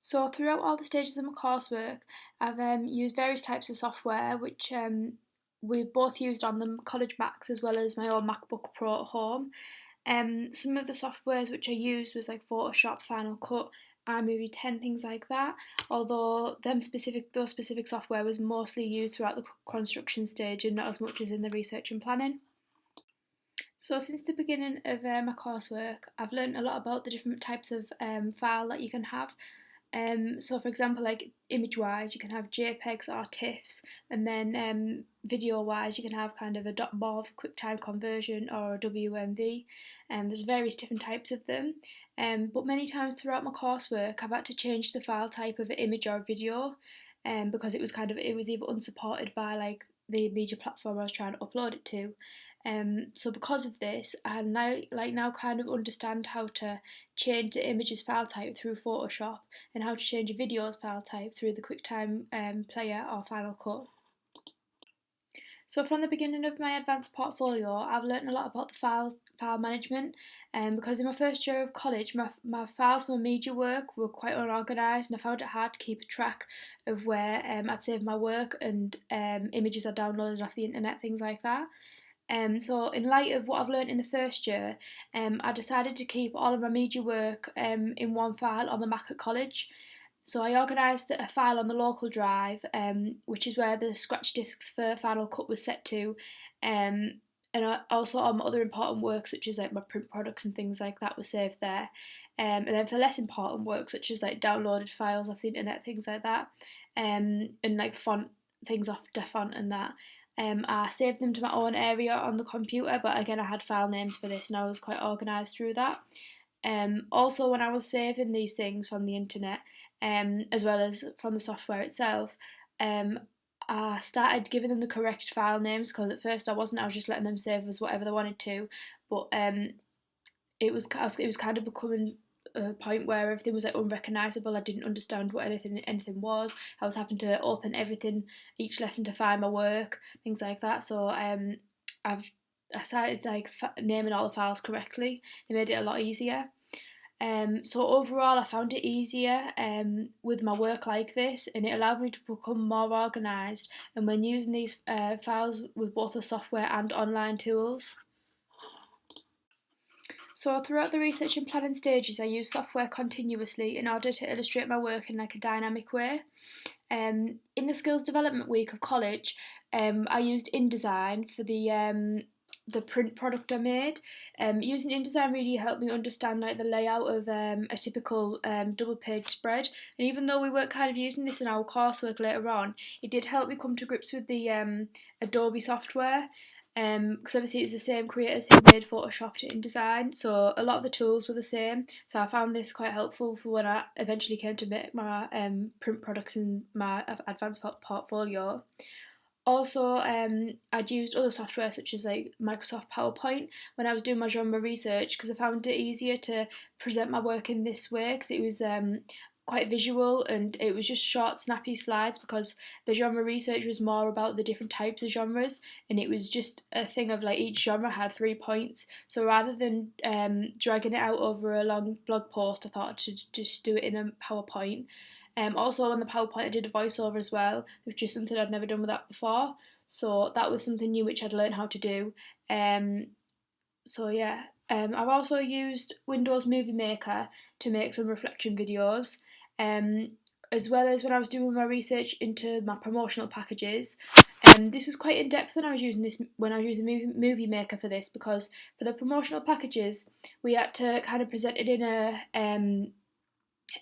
So throughout all the stages of my coursework, I've used various types of software, which we both used on the college Macs as well as my own MacBook Pro at home. Some of the softwares which I used was like Photoshop, Final Cut, iMovie 10, things like that. Although those specific software was mostly used throughout the construction stage and not as much as in the research and planning. So since the beginning of my coursework, I've learned a lot about the different types of file that you can have. So for example, like image-wise, you can have JPEGs or TIFFs, and then video-wise, you can have kind of a .mov, QuickTime conversion, or a WMV. There's various different types of them. But many times throughout my coursework, I've had to change the file type of an image or video, because it was either unsupported by like the media platform I was trying to upload it to. So because of this, I now kind of understand how to change the image's file type through Photoshop and how to change a video's file type through the QuickTime Player or Final Cut. So from the beginning of my advanced portfolio, I've learnt a lot about the file management, because in my first year of college, my files for media work were quite unorganised, and I found it hard to keep a track of where I'd saved my work and images I downloaded off the internet, things like that. So in light of what I've learnt in the first year, I decided to keep all of my media work in one file on the Mac at college. So I organised a file on the local drive, which is where the scratch discs for Final Cut was set to, and also all my other important work, such as like my print products and things like that, was saved there. And then for less important work, such as like downloaded files off the internet, things like that, and like font things off Dafont and that. I saved them to my own area on the computer, but again, I had file names for this and I was quite organised through that. Also, when I was saving these things from the internet, as well as from the software itself, I started giving them the correct file names because at first I wasn't. I was just letting them save as whatever they wanted to, but it was kind of becoming a point where everything was like unrecognisable. I didn't understand what anything was. I was having to open everything each lesson to find my work, things like that. So I started like naming all the files correctly. It made it a lot easier. So overall, I found it easier with my work like this, and it allowed me to become more organised. And when using these files with both the software and online tools. So throughout the research and planning stages, I use software continuously in order to illustrate my work in like a dynamic way. In the skills development week of college, I used InDesign for the print product I made. Using InDesign really helped me understand like the layout of a typical double page spread. And even though we weren't kind of using this in our coursework later on, it did help me come to grips with the Adobe software. Because obviously it's the same creators who made Photoshop to InDesign, so a lot of the tools were the same. So I found this quite helpful for when I eventually came to make my print products in my advanced portfolio. Also, I'd used other software such as like Microsoft PowerPoint when I was doing my genre research because I found it easier to present my work in this way because it was quite visual and it was just short, snappy slides because the genre research was more about the different types of genres and it was just a thing of like each genre had 3 points. So rather than dragging it out over a long blog post, I thought to just do it in a PowerPoint. Also on the PowerPoint I did a voiceover as well, which is something I'd never done with that before. So that was something new which I'd learned how to do. So yeah, I've also used Windows Movie Maker to make some reflection videos, as well as when I was doing my research into my promotional packages. This was quite in depth when I was using Movie Maker for this because for the promotional packages we had to kind of present it in a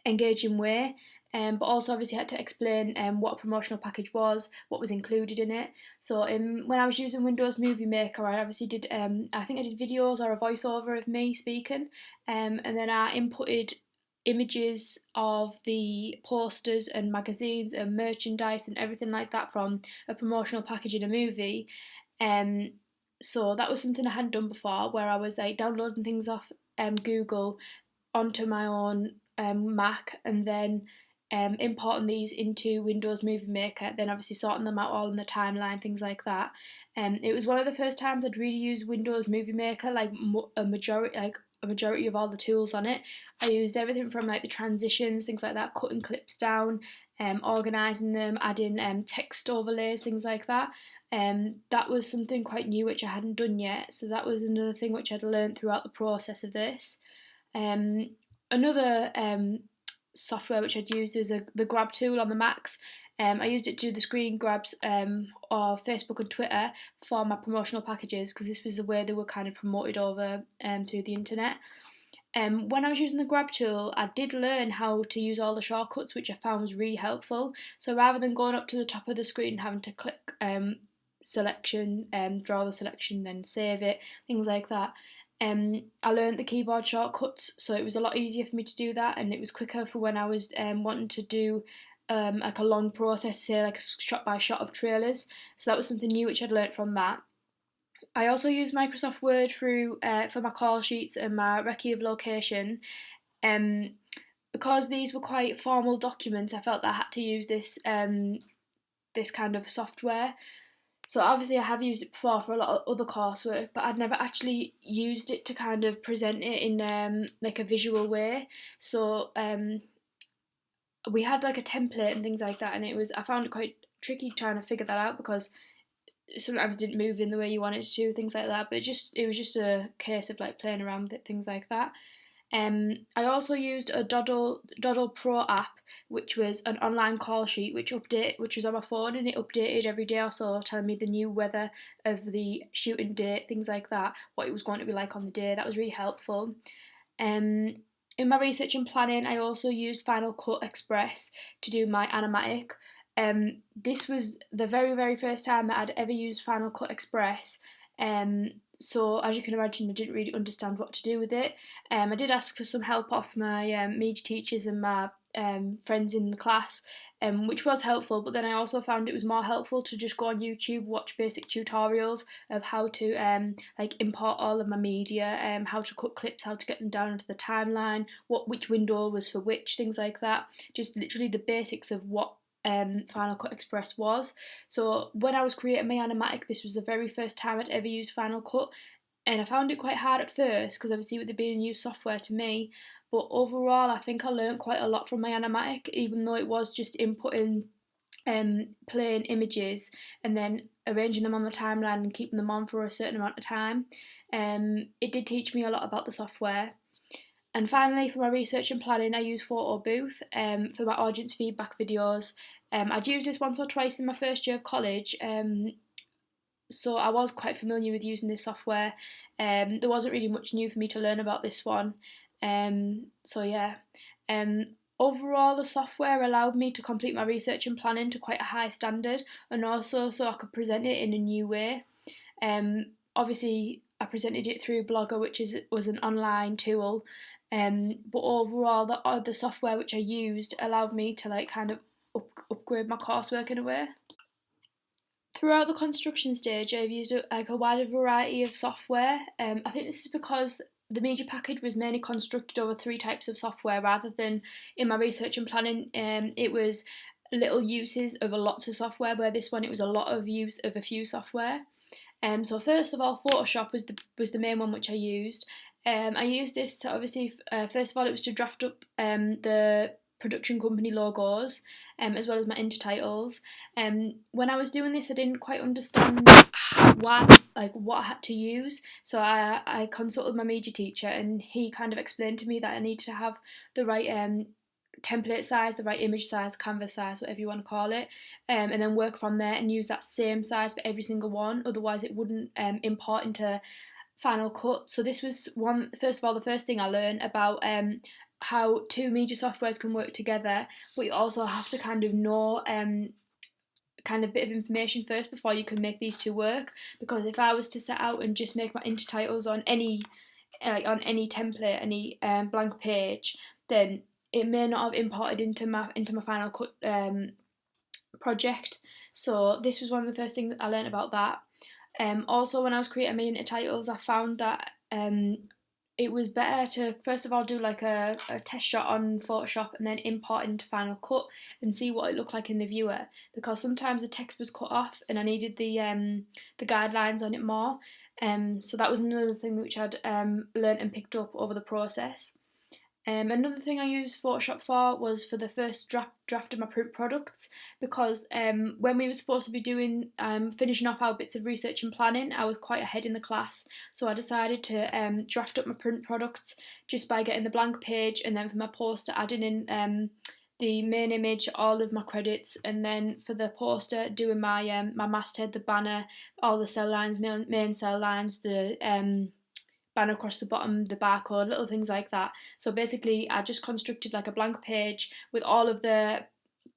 engaging way. But also obviously had to explain what a promotional package was, what was included in it. So when I was using Windows Movie Maker, I obviously did, I think I did videos or a voiceover of me speaking, and then I inputted images of the posters and magazines and merchandise and everything like that from a promotional package in a movie. So that was something I hadn't done before, where I was like downloading things off Google onto my own Mac and then importing these into Windows Movie Maker, then obviously sorting them out all in the timeline, things like that. It was one of the first times I'd really used Windows Movie Maker, like a majority, like a majority of all the tools on it. I used everything from like the transitions, things like that, cutting clips down, organising them, adding text overlays, things like that. That was something quite new which I hadn't done yet, so that was another thing which I'd learned throughout the process of this. Another software which I'd used is the Grab tool on the Macs. I used it to do the screen grabs of Facebook and Twitter for my promotional packages, because this was the way they were kind of promoted over through the internet. When I was using the Grab tool, I did learn how to use all the shortcuts, which I found was really helpful. So rather than going up to the top of the screen and having to click selection, draw the selection, then save it, things like that, I learned the keyboard shortcuts, so it was a lot easier for me to do that, and it was quicker for when I was wanting to do like a long process, say like a shot by shot of trailers. So that was something new which I'd learnt from that. I also use Microsoft Word through for my call sheets and my recce of location. Um, because these were quite formal documents, I felt that I had to use this kind of software. So obviously I have used it before for a lot of other coursework, but I'd never actually used it to kind of present it in like a visual way. So we had like a template and things like that, and I found it quite tricky trying to figure that out, because sometimes didn't move in the way you wanted it to, things like that. But it was just a case of like playing around with it, things like that. I also used a Doddle Pro app, which was an online call sheet which was on my phone, and it updated every day or so, telling me the new weather of the shooting date, things like that, what it was going to be like on the day. That was really helpful. In my research and planning, I also used Final Cut Express to do my animatic. This was the very, very first time that I'd ever used Final Cut Express. So as you can imagine, I didn't really understand what to do with it. I did ask for some help off my media teachers and my friends in the class, which was helpful, but then I also found it was more helpful to just go on YouTube, watch basic tutorials of how to like import all of my media, how to cut clips, how to get them down into the timeline, which window was for which, things like that. Just literally the basics of what Final Cut Express was. So when I was creating my animatic, this was the very first time I'd ever used Final Cut, and I found it quite hard at first, because obviously with it being a new software to me. But overall, I think I learned quite a lot from my animatic, even though it was just inputting plain images and then arranging them on the timeline and keeping them on for a certain amount of time. It did teach me a lot about the software. And finally, for my research and planning, I use Photo Booth for my audience feedback videos. I'd used this once or twice in my first year of college, so I was quite familiar with using this software. There wasn't really much new for me to learn about this one. So yeah. Overall, the software allowed me to complete my research and planning to quite a high standard, and also so I could present it in a new way. Obviously, I presented it through Blogger, which was an online tool. But overall, the software which I used allowed me to like kind of upgrade my coursework in a way. Throughout the construction stage, I've used a wider variety of software. I think this is because the media package was mainly constructed over 3 types of software, rather than in my research and planning. It was little uses of a lots of software, where this one it was a lot of use of a few software. So first of all, Photoshop was the main one which I used. I used this to obviously, first of all, it was to draft up the production company logos, as well as my intertitles. When I was doing this, I didn't quite understand what I had to use, so I consulted my media teacher, and he kind of explained to me that I needed to have the right template size, the right image size, canvas size, whatever you want to call it, and then work from there and use that same size for every single one. Otherwise, it wouldn't import into Final Cut. So this was first of all, the first thing I learned about how 2 media softwares can work together, but you also have to kind of know kind of bit of information first before you can make these 2 work. Because if I was to set out and just make my intertitles on any template, any blank page, then it may not have imported into my Final Cut project. So this was one of the first things that I learned about that. Also, when I was creating my intertitles, I found that it was better to first of all do like a test shot on Photoshop and then import into Final Cut and see what it looked like in the viewer, because sometimes the text was cut off and I needed the guidelines on it more. So that was another thing which I'd learnt and picked up over the process. Another thing I used Photoshop for was for the first draft of my print products, because when we were supposed to be doing finishing off our bits of research and planning, I was quite ahead in the class, so I decided to draft up my print products just by getting the blank page, and then for my poster adding in the main image, all of my credits, and then for the poster doing my masthead, the banner, all the cell lines, main cell lines, the banner across the bottom, the barcode, little things like that. So basically, I just constructed like a blank page with all of the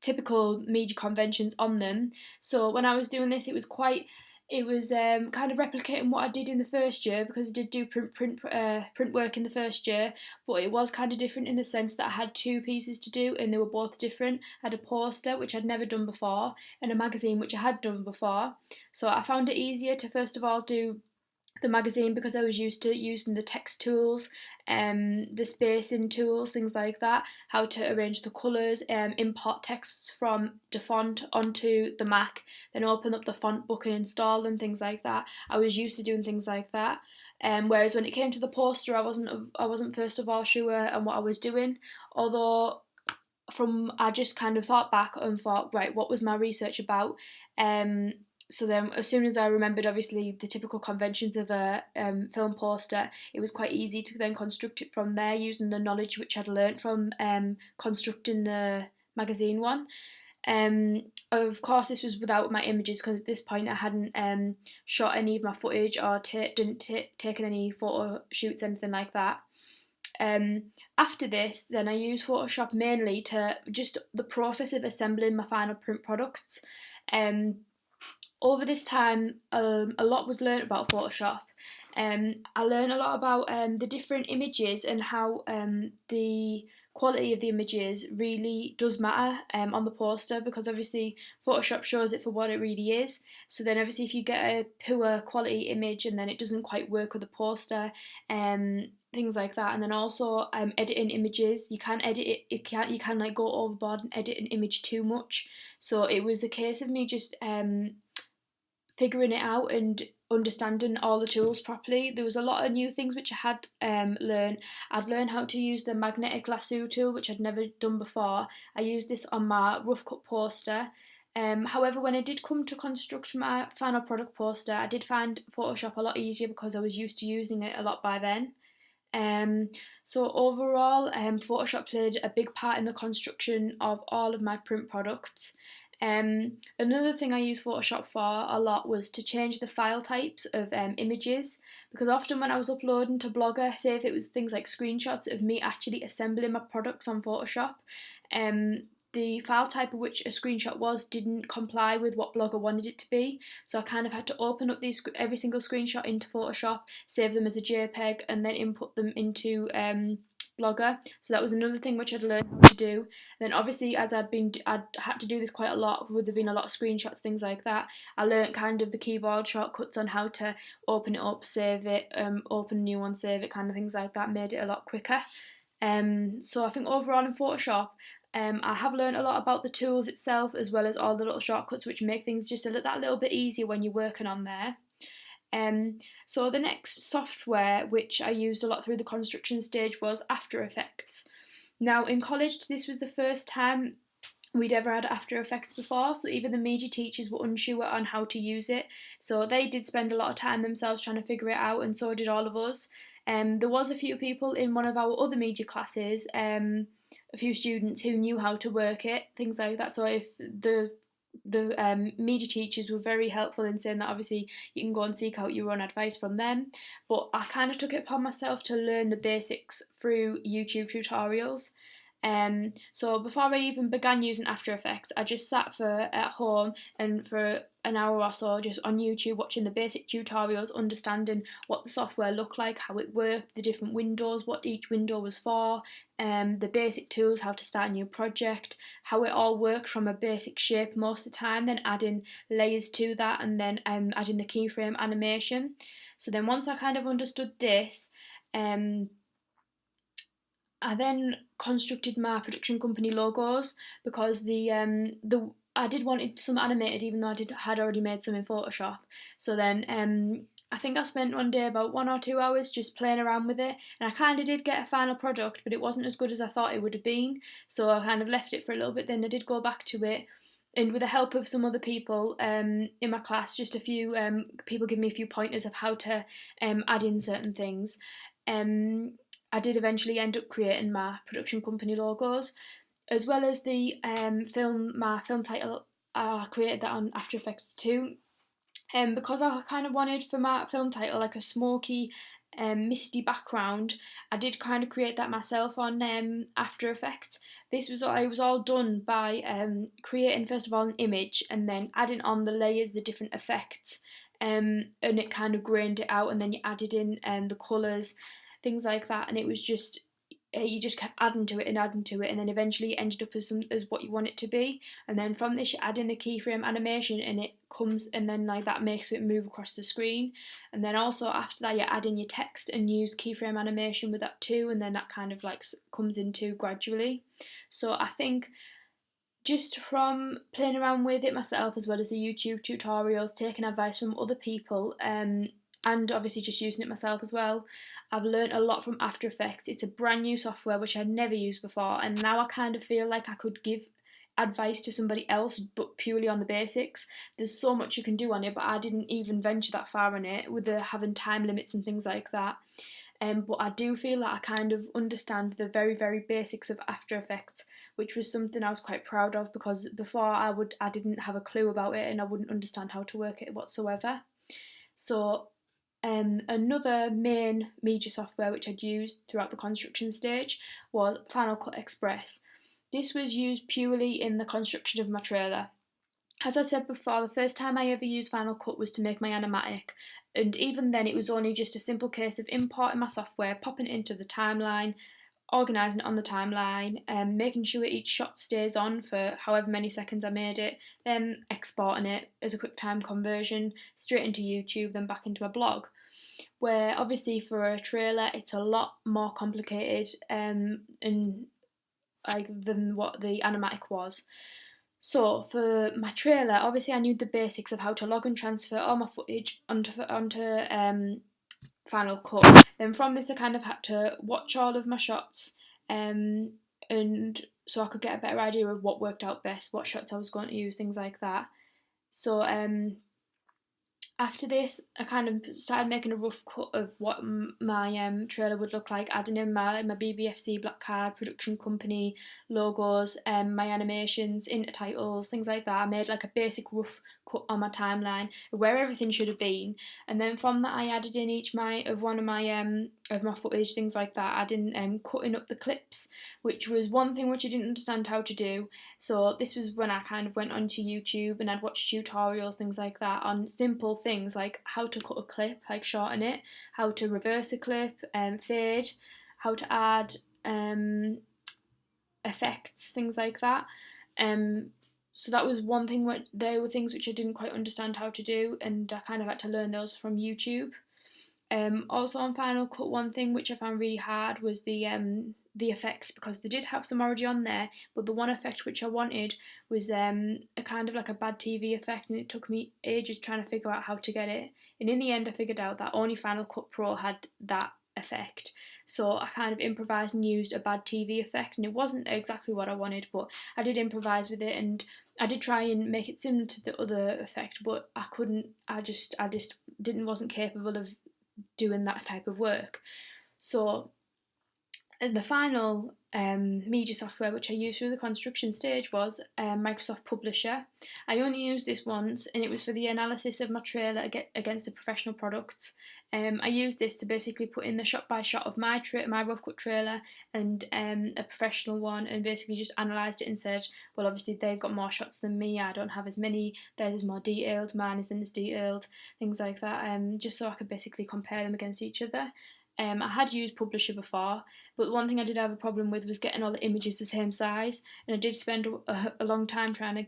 typical media conventions on them. So when I was doing this, it was kind of replicating what I did in the first year, because I did do print work in the first year, but it was kind of different in the sense that I had two pieces to do and they were both different. I had a poster, which I'd never done before, and a magazine, which I had done before. So I found it easier to first of all do the magazine, because I was used to using the text tools, the spacing tools, things like that, how to arrange the colours, import texts from the font onto the Mac, then open up the font book and install them, things like that. I was used to doing things like that. Whereas when it came to the poster, I wasn't first of all sure on what I was doing. Although I just kind of thought back and thought, right, what was my research about? So then, as soon as I remembered, obviously, the typical conventions of a film poster, it was quite easy to then construct it from there using the knowledge which I'd learnt from constructing the magazine one. Of course, this was without my images, because at this point I hadn't shot any of my footage or taken any photo shoots, anything like that. After this, then I use Photoshop mainly to just the process of assembling my final print products. Um, Over this time, a lot was learnt about Photoshop. I learned a lot about the different images and how the quality of the images really does matter on the poster, because obviously Photoshop shows it for what it really is. So then obviously if you get a poor quality image and then it doesn't quite work with the poster, things like that. And then also editing images, you can edit it, you can like go overboard and edit an image too much. So it was a case of me just figuring it out and understanding all the tools properly. There was a lot of new things which I had learned. I'd learned how to use the magnetic lasso tool, which I'd never done before. I used this on my rough cut poster. However, when I did come to construct my final product poster, I did find Photoshop a lot easier because I was used to using it a lot by then. Um, so overall, Photoshop played a big part in the construction of all of my print products. Another thing I used Photoshop for a lot was to change the file types of images, because often when I was uploading to Blogger, say if it was things like screenshots of me actually assembling my products on Photoshop, um, the file type of which a screenshot was didn't comply with what Blogger wanted it to be. So I kind of had to open up every single screenshot into Photoshop, save them as a JPEG, and then input them into Blogger. So that was another thing which I'd learned how to do. And then obviously as I'd had to do this quite a lot, with there being a lot of screenshots, things like that, I learned kind of the keyboard shortcuts on how to open it up, save it, open a new one, save it, kind of things like that, made it a lot quicker. So I think overall in Photoshop, I have learned a lot about the tools itself, as well as all the little shortcuts which make things just that little bit easier when you're working on there. So the next software which I used a lot through the construction stage was After Effects. Now in college, this was the first time we'd ever had After Effects before, so even the media teachers were unsure on how to use it. So they did spend a lot of time themselves trying to figure it out, and so did all of us. There was a few people in one of our other media classes, a few students who knew how to work it, things like that. So if the media teachers were very helpful in saying that obviously you can go and seek out your own advice from them, but I kind of took it upon myself to learn the basics through YouTube tutorials. So before I even began using After Effects, I just sat at home and for an hour or so just on YouTube watching the basic tutorials, understanding what the software looked like, how it worked, the different windows, what each window was for, the basic tools, how to start a new project, how it all worked from a basic shape most of the time, then adding layers to that, and then adding the keyframe animation. So then once I kind of understood this, I then constructed my production company logos, because I did wanted some animated, even though had already made some in Photoshop. So then I think I spent one day about 1 or 2 hours just playing around with it, and I kind of did get a final product, but it wasn't as good as I thought it would have been. So I kind of left it for a little bit. Then I did go back to it, and with the help of some other people in my class, just a few people give me a few pointers of how to add in certain things. Um, I did eventually end up creating my production company logos, as well as the my film title. I created that on After Effects too, because I kind of wanted for my film title like a smoky, misty background. I did kind of create that myself on After Effects. It was all done by creating first of all an image and then adding on the layers, the different effects, and it kind of grained it out, and then you added in the colours, things like that, and it was just you just kept adding to it and adding to it, and then eventually it ended up as what you want it to be. And then from this, you add in the keyframe animation, and it comes, and then like that makes it move across the screen. And then also after that, you add in your text and use keyframe animation with that too, and then that kind of like comes into gradually. So I think just from playing around with it myself, as well as the YouTube tutorials, taking advice from other people, and obviously just using it myself as well, I've learned a lot from After Effects. It's a brand new software which I'd never used before, and now I kind of feel like I could give advice to somebody else, but purely on the basics. There's so much you can do on it, but I didn't even venture that far on it with the having time limits and things like that. But I do feel that I kind of understand the very, very basics of After Effects, which was something I was quite proud of, because before I didn't have a clue about it and I wouldn't understand how to work it whatsoever. So another main media software which I'd used throughout the construction stage was Final Cut Express. This was used purely in the construction of my trailer. As I said before, the first time I ever used Final Cut was to make my animatic, and even then it was only just a simple case of importing my software, popping it into the timeline, organising it on the timeline, making sure each shot stays on for however many seconds I made it, then exporting it as a QuickTime conversion straight into YouTube, then back into my blog. Where obviously for a trailer it's a lot more complicated and like than what the animatic was. So for my trailer, obviously I knew the basics of how to log and transfer all my footage onto Final Cut. Then from this, I kind of had to watch all of my shots, and so I could get a better idea of what worked out best, what shots I was going to use, things like that. So after this, I kind of started making a rough cut of what my trailer would look like, adding in my BBFC black card, production company, logos, my animations, intertitles, things like that. I made like a basic rough cut on my timeline of where everything should have been, and then from that I added in each one of my footage, things like that, adding cutting up the clips, which was one thing which I didn't understand how to do. So this was when I kind of went onto YouTube and I'd watch tutorials, things like that, on simple things like how to cut a clip, like shorten it, how to reverse a clip, fade, how to add effects, things like that. Um, so that was one thing. There were things which I didn't quite understand how to do, and I kind of had to learn those from YouTube. Also on Final Cut, one thing which I found really hard was the effects, because they did have some already on there, but the one effect which I wanted was a kind of like a bad TV effect, and it took me ages trying to figure out how to get it. And in the end, I figured out that only Final Cut Pro had that effect. So I kind of improvised and used a bad TV effect, and it wasn't exactly what I wanted, but I did improvise with it, and I did try and make it similar to the other effect, but I couldn't. I just didn't wasn't capable of doing that type of work. So the final media software which I used through the construction stage was Microsoft Publisher. I only used this once, and it was for the analysis of my trailer against the professional products. I used this to basically put in the shot by shot of my rough cut trailer and a professional one, and basically just analysed it and said, well, obviously they've got more shots than me, I don't have as many, theirs is more detailed, mine isn't as detailed, things like that, just so I could basically compare them against each other. I had used Publisher before, but one thing I did have a problem with was getting all the images the same size, and I did spend a long time trying to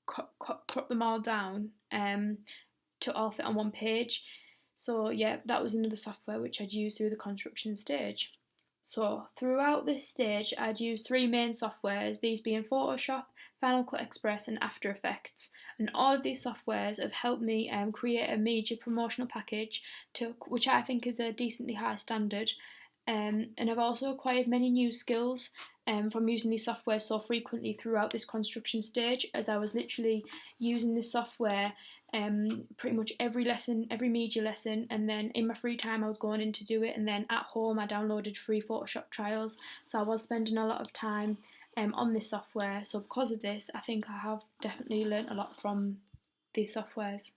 crop them all down to all fit on one page. So yeah, that was another software which I'd used through the construction stage. So throughout this stage, I'd use three main softwares, these being Photoshop, Final Cut Express, and After Effects. And all of these softwares have helped me create a media promotional package which I think is a decently high standard. And I've also acquired many new skills from using these software so frequently throughout this construction stage, as I was literally using this software pretty much every lesson, every media lesson, and then in my free time I was going in to do it, and then at home I downloaded free Photoshop trials, so I was spending a lot of time on this software. So because of this, I think I have definitely learnt a lot from these softwares.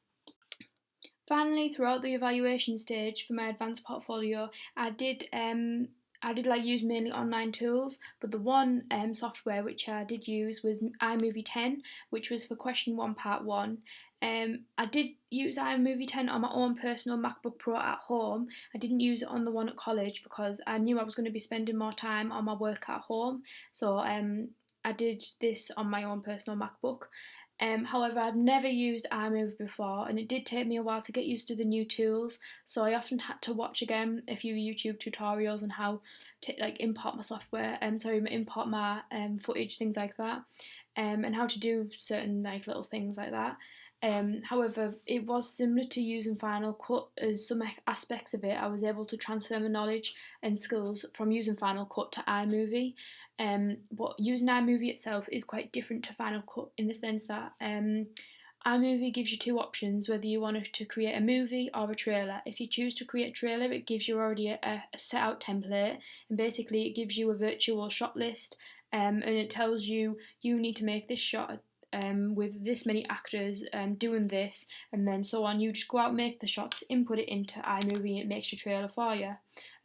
Finally, throughout the evaluation stage for my advanced portfolio, I did like use mainly online tools, but the one software which I did use was iMovie 10, which was for question one, part one. I did use iMovie 10 on my own personal MacBook Pro at home. I didn't use it on the one at college because I knew I was going to be spending more time on my work at home. So I did this on my own personal MacBook. However, I'd never used iMovie before, and it did take me a while to get used to the new tools. So I often had to watch again a few YouTube tutorials on how to like import my software, import my footage, things like that, and how to do certain like little things like that. However, it was similar to using Final Cut, as some aspects of it I was able to transfer my knowledge and skills from using Final Cut to iMovie. But using iMovie itself is quite different to Final Cut in the sense that iMovie gives you two options, whether you want to create a movie or a trailer. If you choose to create a trailer, it gives you already a set out template, and basically it gives you a virtual shot list, and it tells you you need to make this shot with this many actors doing this, and then so on. You just go out, make the shots, input it into iMovie, and it makes your trailer for you.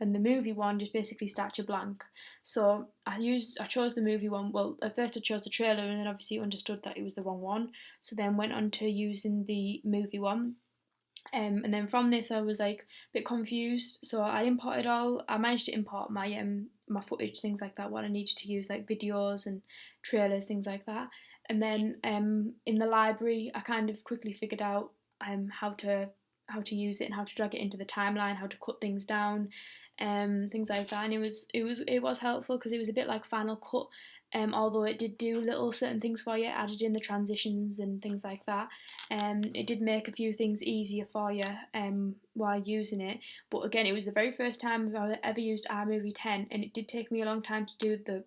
And the movie one just basically starts you blank. So I chose the movie one. Well, at first I chose the trailer, and then obviously understood that it was the wrong one. So then went on to using the movie one. And then from this, I was like a bit confused. So I managed to import my footage, things like that, what I needed to use, like videos and trailers, things like that. And then in the library, I kind of quickly figured out how to use it and how to drag it into the timeline, how to cut things down, things like that. And it was helpful because it was a bit like Final Cut. Although it did do little certain things for you, added in the transitions and things like that. It did make a few things easier for you while using it. But again, it was the very first time I've ever used iMovie 10, and it did take me a long time to do the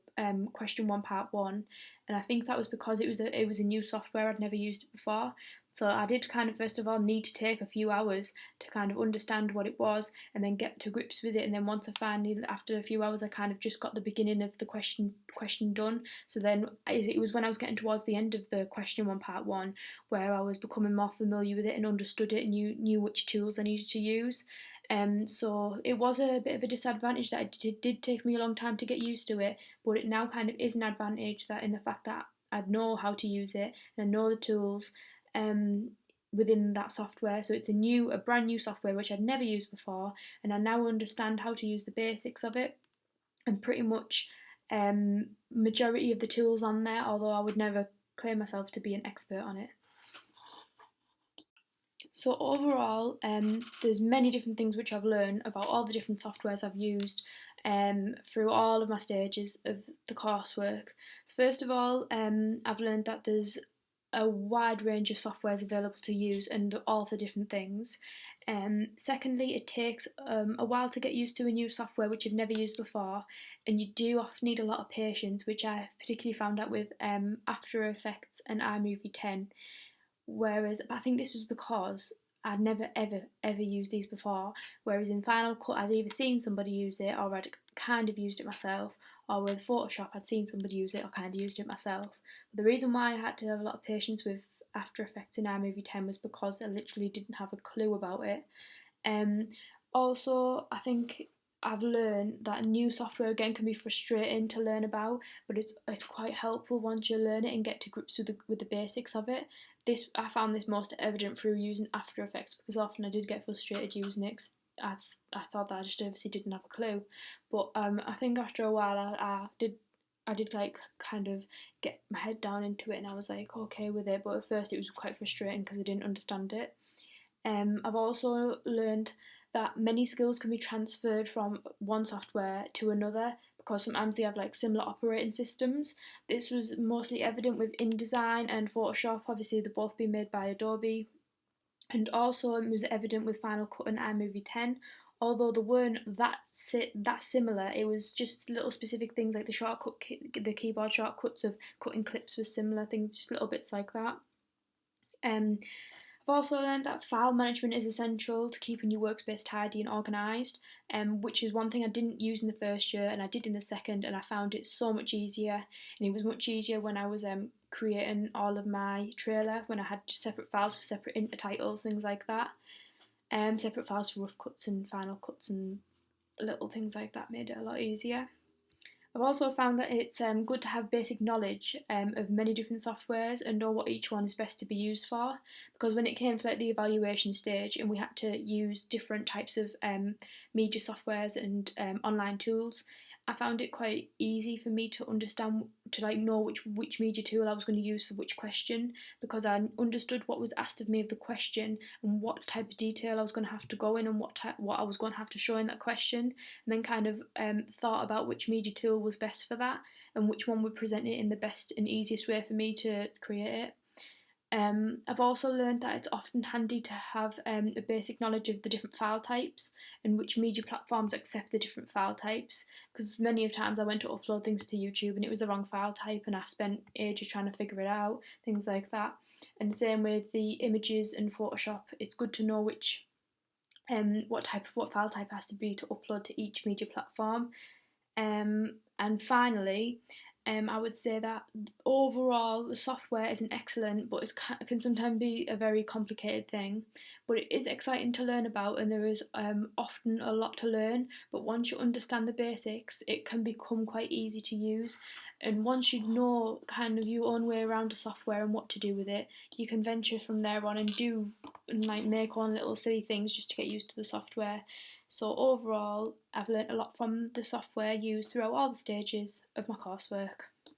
question one, part one. And I think that was because it was a new software, I'd never used it before. So I did kind of first of all need to take a few hours to kind of understand what it was and then get to grips with it. And then once I finally, after a few hours, I kind of just got the beginning of the question done. So then it was when I was getting towards the end of the question one, part one, where I was becoming more familiar with it and understood it and knew which tools I needed to use. So it was a bit of a disadvantage that it did take me a long time to get used to it, but it now kind of is an advantage that in the fact that I know how to use it and I know the tools um, within that software. So it's a brand new software which I'd never used before, and I now understand how to use the basics of it and pretty much majority of the tools on there. Although I would never claim myself to be an expert on it. So overall, there's many different things which I've learned about all the different softwares I've used through all of my stages of the coursework. So first of all, I've learned that there's a wide range of softwares available to use and all for different things. Secondly, it takes a while to get used to a new software which you've never used before, and you do often need a lot of patience, which I particularly found out with After Effects and iMovie 10. Whereas I think this was because I'd never ever used these before. Whereas in Final Cut, I'd either seen somebody use it or I'd kind of used it myself, or with Photoshop, I'd seen somebody use it or kind of used it myself. But the reason why I had to have a lot of patience with After Effects in iMovie 10 was because I literally didn't have a clue about it. Um, Also, I think I've learned that new software again can be frustrating to learn about, but it's quite helpful once you learn it and get to grips with the basics of it. This I found this most evident through using After Effects because often I did get frustrated using it. 'Cause I thought that I just obviously didn't have a clue, but I think after a while I did like kind of get my head down into it and I was like okay with it. But at first it was quite frustrating because I didn't understand it. I've also learned that many skills can be transferred from one software to another because sometimes they have like similar operating systems. This was mostly evident with InDesign and Photoshop, obviously they're both being made by Adobe, and also it was evident with Final Cut and iMovie 10. Although they weren't that similar, it was just little specific things like the keyboard shortcuts of cutting clips was similar things, just little bits like that. Um, I've also learned that file management is essential to keeping your workspace tidy and organised, which is one thing I didn't use in the first year and I did in the second, and I found it so much easier. And it was much easier when I was creating all of my trailer, when I had separate files for separate intertitles, things like that. Separate files for rough cuts and final cuts and little things like that made it a lot easier. I've also found that it's good to have basic knowledge of many different softwares and know what each one is best to be used for. Because when it came to like the evaluation stage and we had to use different types of media softwares and online tools, I found it quite easy for me to understand to like know which media tool I was going to use for which question, because I understood what was asked of me of the question and what type of detail I was going to have to go in and what I was going to have to show in that question, and then kind of thought about which media tool was best for that and which one would present it in the best and easiest way for me to create it. I've also learned that it's often handy to have a basic knowledge of the different file types and which media platforms accept the different file types, because many of times I went to upload things to YouTube and it was the wrong file type and I spent ages trying to figure it out, things like that. And the same with the images and Photoshop, it's good to know what file type has to be to upload to each media platform. And finally, I would say that overall the software isn't excellent, but it can sometimes be a very complicated thing. But it is exciting to learn about, and there is often a lot to learn. But once you understand the basics, it can become quite easy to use. And once you know kind of your own way around the software and what to do with it, you can venture from there on and like make on little silly things just to get used to the software. So overall, I've learnt a lot from the software used throughout all the stages of my coursework.